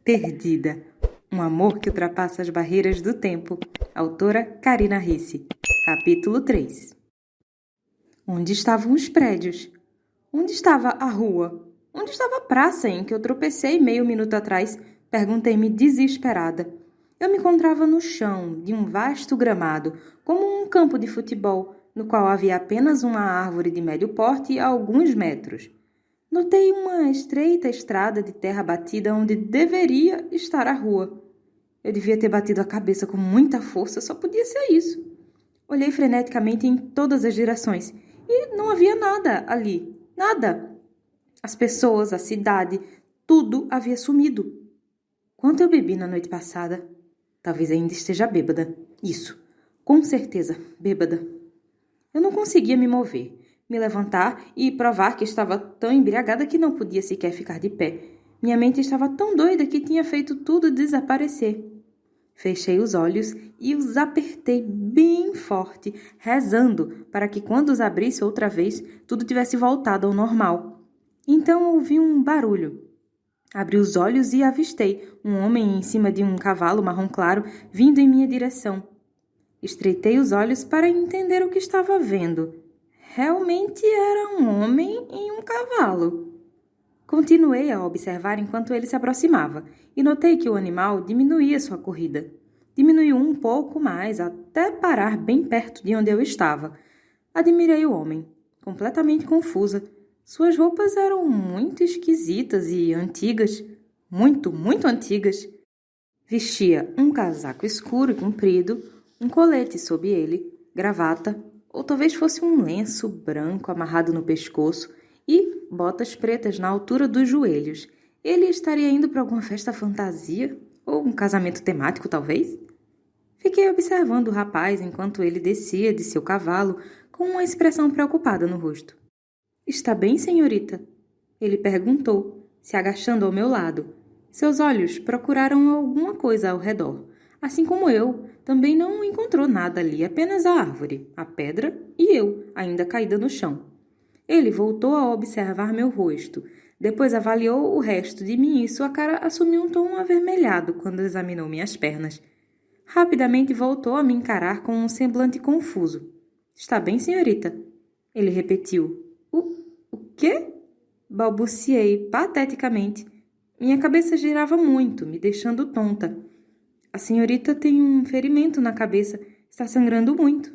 Perdida. Um amor que ultrapassa as barreiras do tempo. Autora Karina Ricci. Capítulo 3. Onde estavam os prédios? Onde estava a rua? Onde estava a praça em que eu tropecei meio minuto atrás? Perguntei-me desesperada. Eu me encontrava no chão de um vasto gramado, como um campo de futebol, no qual havia apenas uma árvore de médio porte a alguns metros. Notei uma estreita estrada de terra batida onde deveria estar a rua. Eu devia ter batido a cabeça com muita força, só podia ser isso. Olhei freneticamente em todas as direções e não havia nada ali. Nada. As pessoas, a cidade, tudo havia sumido. Quanto eu bebi na noite passada? Talvez ainda esteja bêbada. Isso. Com certeza, bêbada. Eu não conseguia me mover, me levantar e provar que estava tão embriagada que não podia sequer ficar de pé. Minha mente estava tão doida que tinha feito tudo desaparecer. Fechei os olhos e os apertei bem forte, rezando para que quando os abrisse outra vez, tudo tivesse voltado ao normal. Então ouvi um barulho. Abri os olhos e avistei um homem em cima de um cavalo marrom claro vindo em minha direção. Estreitei os olhos para entender o que estava vendo. Realmente era um homem em um cavalo. Continuei a observar enquanto ele se aproximava e notei que o animal diminuía sua corrida. Diminuiu um pouco mais até parar bem perto de onde eu estava. Admirei o homem, completamente confusa. Suas roupas eram muito esquisitas e antigas, muito antigas. Vestia um casaco escuro e comprido, um colete sob ele, gravata, ou talvez fosse um lenço branco amarrado no pescoço e botas pretas na altura dos joelhos. Ele estaria indo para alguma festa fantasia? Ou um casamento temático, talvez? Fiquei observando o rapaz enquanto ele descia de seu cavalo com uma expressão preocupada no rosto. "Está bem, senhorita?" Ele perguntou, se agachando ao meu lado. Seus olhos procuraram alguma coisa ao redor. Assim como eu, também não encontrou nada ali, apenas a árvore, a pedra e eu, ainda caída no chão. Ele voltou a observar meu rosto. Depois avaliou o resto de mim e sua cara assumiu um tom avermelhado quando examinou minhas pernas. Rapidamente voltou a me encarar com um semblante confuso. "Está bem, senhorita?" Ele repetiu. O quê?" Balbuciei pateticamente. Minha cabeça girava muito, me deixando tonta. "A senhorita tem um ferimento na cabeça. Está sangrando muito."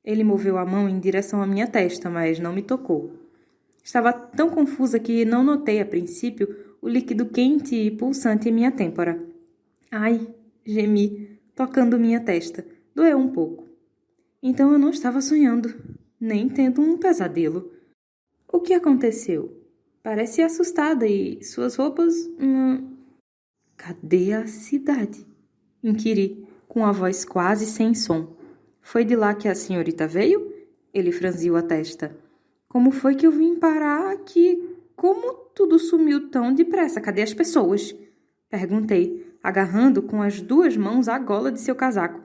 Ele moveu a mão em direção à minha testa, mas não me tocou. Estava tão confusa que não notei, a princípio, o líquido quente e pulsante em minha têmpora. "Ai!" gemi, tocando minha testa. Doeu um pouco. Então eu não estava sonhando, nem tendo um pesadelo. "O que aconteceu?" Parece assustada e suas roupas... Cadê a cidade? Inquiri, com a voz quase sem som. "Foi de lá que a senhorita veio?" Ele franziu a testa. "Como foi que eu vim parar aqui? Como tudo sumiu tão depressa? Cadê as pessoas?" Perguntei, agarrando com as duas mãos a gola de seu casaco.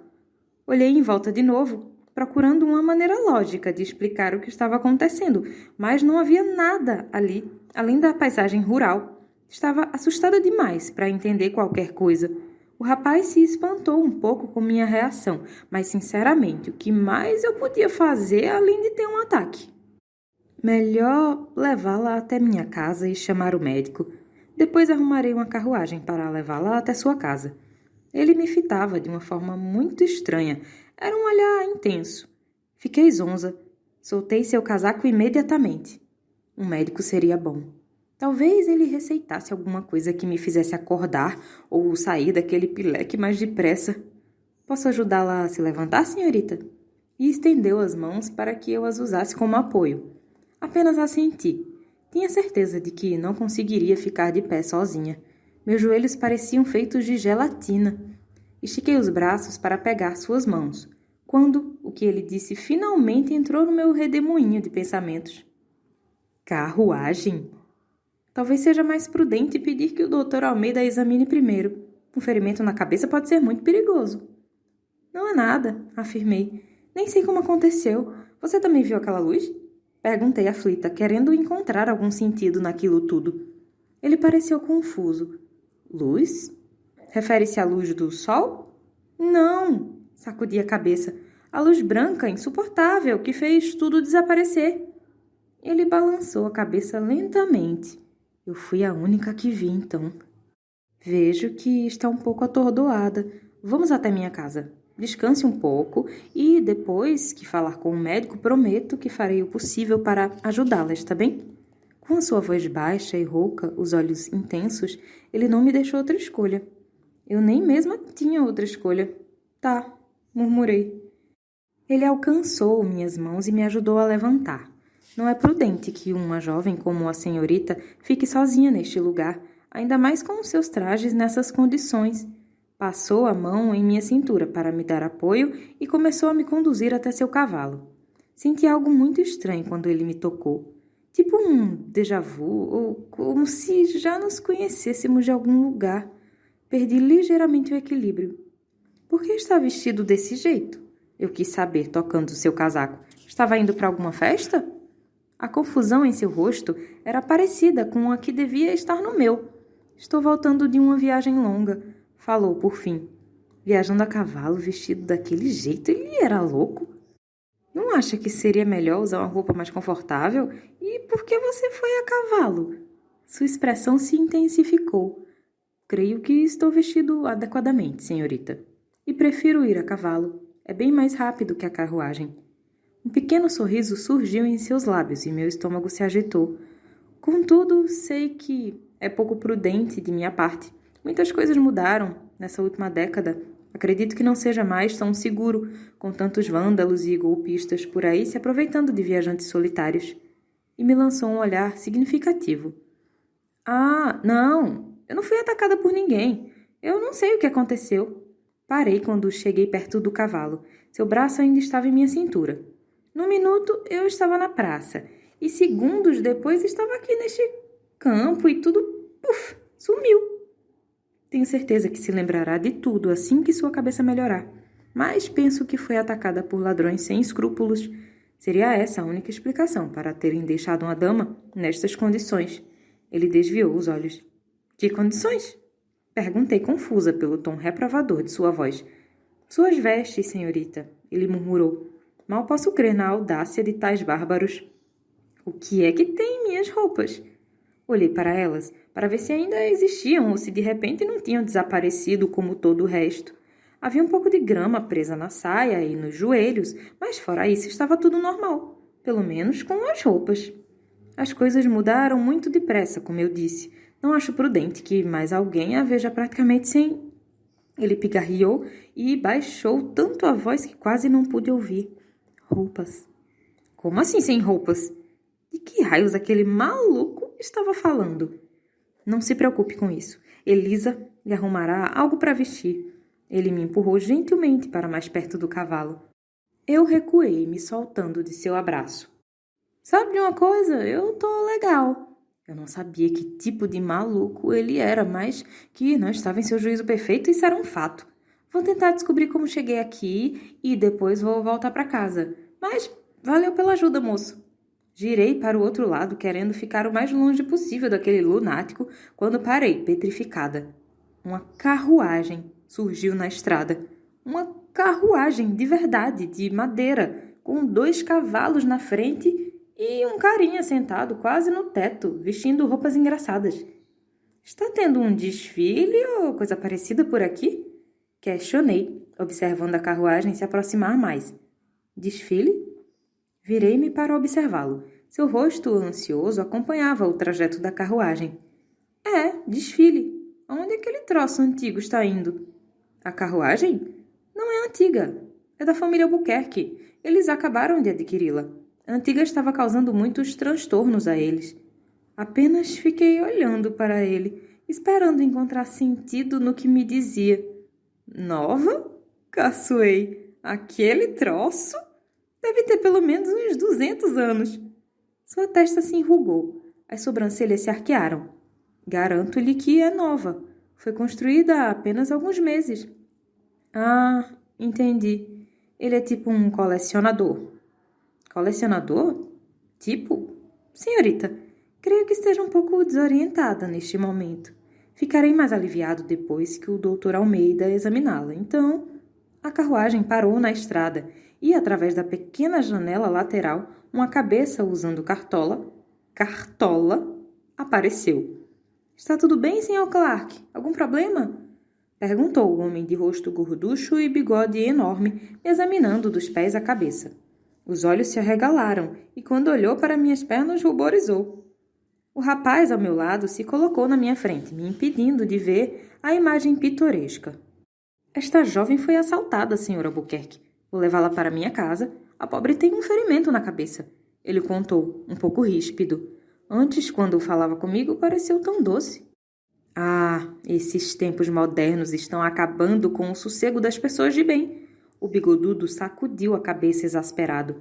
Olhei em volta de novo, procurando uma maneira lógica de explicar o que estava acontecendo, mas não havia nada ali, além da paisagem rural. Estava assustada demais para entender qualquer coisa. O rapaz se espantou um pouco com minha reação, mas, sinceramente, o que mais eu podia fazer além de ter um ataque? Melhor levá-la até minha casa e chamar o médico. Depois arrumarei uma carruagem para levá-la até sua casa. Ele me fitava de uma forma muito estranha. Era um olhar intenso. Fiquei zonza. Soltei seu casaco imediatamente. Um médico seria bom. Talvez ele receitasse alguma coisa que me fizesse acordar ou sair daquele pileque mais depressa. "Posso ajudá-la a se levantar, senhorita?" E estendeu as mãos para que eu as usasse como apoio. Apenas assenti. Tinha certeza de que não conseguiria ficar de pé sozinha. Meus joelhos pareciam feitos de gelatina. Estiquei os braços para pegar suas mãos, quando o que ele disse finalmente entrou no meu redemoinho de pensamentos. "Carruagem?" Talvez seja mais prudente pedir que o Dr. Almeida a examine primeiro. Um ferimento na cabeça pode ser muito perigoso. "Não é nada", afirmei. "Nem sei como aconteceu. Você também viu aquela luz?" Perguntei aflita, querendo encontrar algum sentido naquilo tudo. Ele pareceu confuso. "Luz?" Refere-se à luz do sol? Não, sacudi a cabeça. A luz branca, insuportável, que fez tudo desaparecer. Ele balançou a cabeça lentamente. Eu fui a única que vi, então. Vejo que está um pouco atordoada. Vamos até minha casa. Descanse um pouco e, depois que falar com o médico, prometo que farei o possível para ajudá-la, está bem? Com a sua voz baixa e rouca, os olhos intensos, ele não me deixou outra escolha. Eu nem mesma tinha outra escolha. Tá, murmurei. Ele alcançou minhas mãos e me ajudou a levantar. Não é prudente que uma jovem como a senhorita fique sozinha neste lugar, ainda mais com os seus trajes nessas condições. Passou a mão em minha cintura para me dar apoio e começou a me conduzir até seu cavalo. Senti algo muito estranho quando ele me tocou. Tipo um déjà vu, ou como se já nos conhecêssemos de algum lugar. Perdi ligeiramente o equilíbrio. Por que está vestido desse jeito? Eu quis saber, tocando seu casaco. Estava indo para alguma festa? A confusão em seu rosto era parecida com a que devia estar no meu. Estou voltando de uma viagem longa, falou por fim. Viajando a cavalo, vestido daquele jeito, ele era louco? Não acha que seria melhor usar uma roupa mais confortável? E por que você foi a cavalo? Sua expressão se intensificou. Creio que estou vestido adequadamente, senhorita. E prefiro ir a cavalo. É bem mais rápido que a carruagem. Um pequeno sorriso surgiu em seus lábios e meu estômago se agitou. Contudo, sei que é pouco prudente de minha parte. Muitas coisas mudaram nessa última década. Acredito que não seja mais tão seguro, com tantos vândalos e golpistas por aí se aproveitando de viajantes solitários. E me lançou um olhar significativo. Ah, não! Eu não fui atacada por ninguém. Eu não sei o que aconteceu. Parei quando cheguei perto do cavalo. Seu braço ainda estava em minha cintura. Num minuto, eu estava na praça. E segundos depois, estava aqui neste campo e tudo, puf, sumiu. Tenho certeza que se lembrará de tudo assim que sua cabeça melhorar. Mas penso que foi atacada por ladrões sem escrúpulos. Seria essa a única explicação para terem deixado uma dama nestas condições. Ele desviou os olhos. Que condições? Perguntei confusa pelo tom reprovador de sua voz. Suas vestes, senhorita, ele murmurou. Mal posso crer na audácia de tais bárbaros. O que é que tem em minhas roupas? Olhei para elas, para ver se ainda existiam ou se de repente não tinham desaparecido como todo o resto. Havia um pouco de grama presa na saia e nos joelhos, mas fora isso estava tudo normal, pelo menos com as roupas. As coisas mudaram muito depressa, como eu disse. Não acho prudente que mais alguém a veja praticamente sem... Ele pigarreou e baixou tanto a voz que quase não pude ouvir. Roupas. Como assim sem roupas? De que raios aquele maluco estava falando? Não se preocupe com isso. Elisa lhe arrumará algo para vestir. Ele me empurrou gentilmente para mais perto do cavalo. Eu recuei, me soltando de seu abraço. Sabe de uma coisa? Eu tô legal. Eu não sabia que tipo de maluco ele era, mas que não estava em seu juízo perfeito, isso era um fato. Vou tentar descobrir como cheguei aqui e depois vou voltar para casa. Mas valeu pela ajuda, moço. Girei para o outro lado, querendo ficar o mais longe possível daquele lunático, quando parei, petrificada. Uma carruagem surgiu na estrada. Uma carruagem de verdade, de madeira, com 2 cavalos na frente e um carinha sentado quase no teto, vestindo roupas engraçadas. Está tendo um desfile ou coisa parecida por aqui? Questionei, observando a carruagem se aproximar mais. Desfile? Virei-me para observá-lo. Seu rosto ansioso acompanhava o trajeto da carruagem. É, desfile. Onde aquele troço antigo está indo? A carruagem? Não é antiga. É da família Albuquerque. Eles acabaram de adquiri-la. A antiga estava causando muitos transtornos a eles. Apenas fiquei olhando para ele, esperando encontrar sentido no que me dizia. Nova? Caçoei. Aquele troço? Deve ter pelo menos uns 200 anos. Sua testa se enrugou. As sobrancelhas se arquearam. Garanto-lhe que é nova. Foi construída há apenas alguns meses. Ah, entendi. Ele é tipo um colecionador. Colecionador? Tipo? Senhorita, creio que esteja um pouco desorientada neste momento. Ficarei mais aliviado depois que o Dr. Almeida examiná-la. Então, a carruagem parou na estrada e, através da pequena janela lateral, uma cabeça usando cartola, apareceu. Está tudo bem, Sr. Clark? Algum problema? Perguntou o homem de rosto gorducho e bigode enorme, me examinando dos pés à cabeça. Os olhos se arregalaram e, quando olhou para minhas pernas, ruborizou. O rapaz ao meu lado se colocou na minha frente, me impedindo de ver a imagem pitoresca. Esta jovem foi assaltada, Sr. Albuquerque. Vou levá-la para minha casa. A pobre tem um ferimento na cabeça. Ele contou, um pouco ríspido. Antes, quando falava comigo, pareceu tão doce. Ah, esses tempos modernos estão acabando com o sossego das pessoas de bem. O bigodudo sacudiu a cabeça exasperado.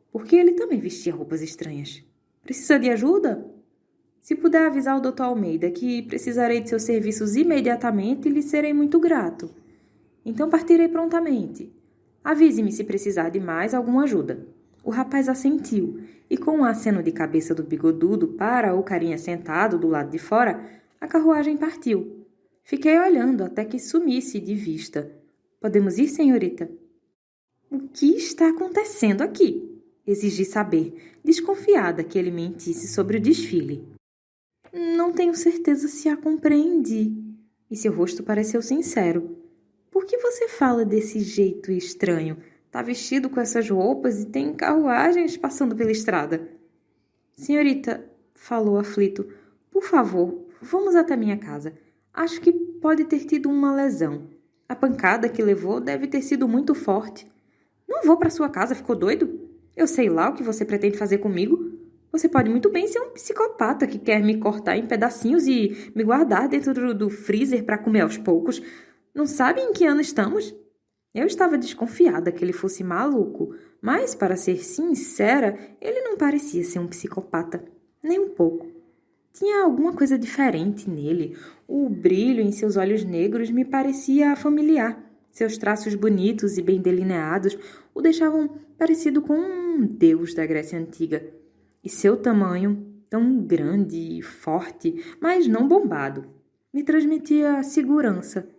Porque ele também vestia roupas estranhas. Precisa de ajuda? Se puder avisar o Dr. Almeida que precisarei de seus serviços imediatamente, lhe serei muito grato. Então partirei prontamente. Avise-me se precisar de mais alguma ajuda. O rapaz assentiu, e com um aceno de cabeça do bigodudo para o carinha sentado do lado de fora, a carruagem partiu. Fiquei olhando até que sumisse de vista. Podemos ir, senhorita? O que está acontecendo aqui? Exigi saber, desconfiada que ele mentisse sobre o desfile. Não tenho certeza se a compreendi. E seu rosto pareceu sincero. Por que você fala desse jeito estranho? Tá vestido com essas roupas e tem carruagens passando pela estrada. Senhorita, falou aflito, por favor, vamos até minha casa. Acho que pode ter tido uma lesão. A pancada que levou deve ter sido muito forte. Não vou para sua casa, ficou doido? Eu sei lá o que você pretende fazer comigo. Você pode muito bem ser um psicopata que quer me cortar em pedacinhos e me guardar dentro do freezer para comer aos poucos. Não sabe em que ano estamos? Eu estava desconfiada que ele fosse maluco, mas, para ser sincera, ele não parecia ser um psicopata. Nem um pouco. Tinha alguma coisa diferente nele. O brilho em seus olhos negros me parecia familiar. Seus traços bonitos e bem delineados o deixavam parecido com um deus da Grécia Antiga. E seu tamanho, tão grande e forte, mas não bombado, me transmitia segurança.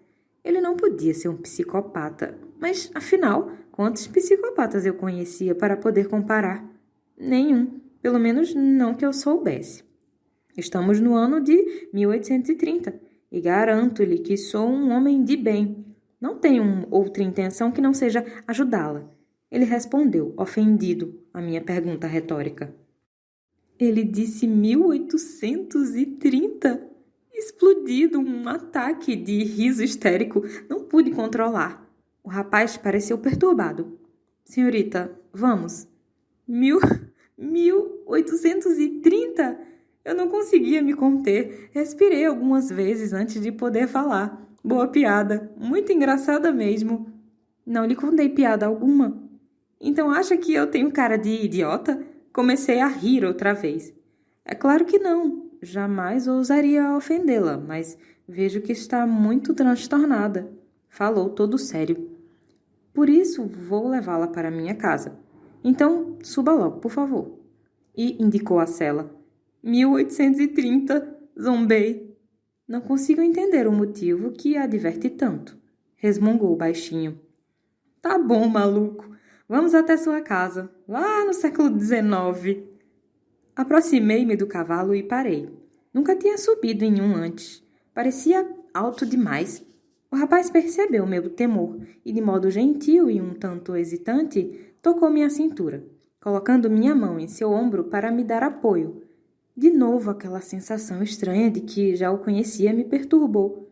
Ele não podia ser um psicopata, mas, afinal, quantos psicopatas eu conhecia para poder comparar? Nenhum, pelo menos não que eu soubesse. Estamos no ano de 1830 e garanto-lhe que sou um homem de bem. Não tenho outra intenção que não seja ajudá-la. Ele respondeu, ofendido, à minha pergunta retórica. Ele disse 1830? Explodido, um ataque de riso histérico. Não pude controlar. O rapaz pareceu perturbado. Senhorita, vamos. 1830? Eu não conseguia me conter. Respirei algumas vezes antes de poder falar. Boa piada. Muito engraçada mesmo. Não lhe contei piada alguma. Então acha que eu tenho cara de idiota? Comecei a rir outra vez. É claro que não. Jamais ousaria ofendê-la, mas vejo que está muito transtornada. Falou todo sério. Por isso, vou levá-la para minha casa. Então, suba logo, por favor. E indicou a cela. 1830, zombei. Não consigo entender o motivo que a diverte tanto. Resmungou baixinho. Tá bom, maluco. Vamos até sua casa, lá no século XIX. Aproximei-me do cavalo e parei. Nunca tinha subido em um antes. Parecia alto demais. O rapaz percebeu meu temor e, de modo gentil e um tanto hesitante, tocou minha cintura, colocando minha mão em seu ombro para me dar apoio. De novo, aquela sensação estranha de que já o conhecia me perturbou.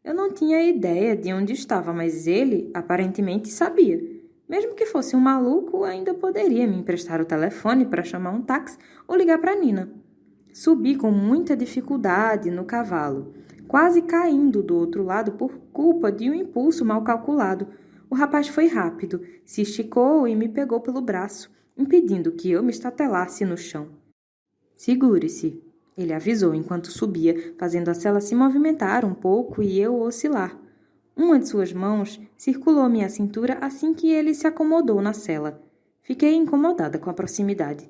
Eu não tinha ideia de onde estava, mas ele, aparentemente, sabia. Mesmo que fosse um maluco, ainda poderia me emprestar o telefone para chamar um táxi ou ligar para Nina. Subi com muita dificuldade no cavalo, quase caindo do outro lado por culpa de um impulso mal calculado. O rapaz foi rápido, se esticou e me pegou pelo braço, impedindo que eu me estatelasse no chão. Segure-se, ele avisou enquanto subia, fazendo a cela se movimentar um pouco e eu oscilar. Uma de suas mãos circulou minha cintura assim que ele se acomodou na cela. Fiquei incomodada com a proximidade.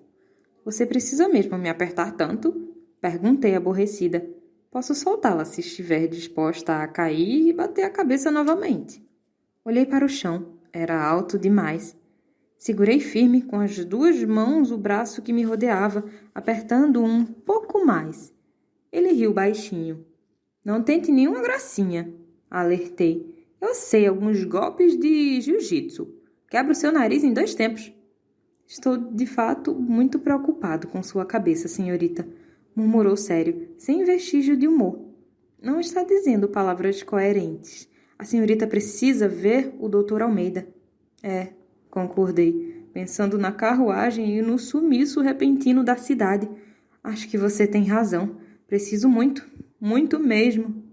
Você precisa mesmo me apertar tanto? Perguntei aborrecida. Posso soltá-la se estiver disposta a cair e bater a cabeça novamente. Olhei para o chão. Era alto demais. Segurei firme com as 2 mãos o braço que me rodeava, apertando um pouco mais. Ele riu baixinho. Não tente nenhuma gracinha, alertei. Eu sei alguns golpes de jiu-jitsu. Quebro seu nariz em 2 tempos. Estou, de fato, muito preocupado com sua cabeça, senhorita, murmurou sério, sem vestígio de humor. Não está dizendo palavras coerentes. A senhorita precisa ver o Dr. Almeida. É, concordei, pensando na carruagem e no sumiço repentino da cidade. Acho que você tem razão. Preciso muito, muito mesmo.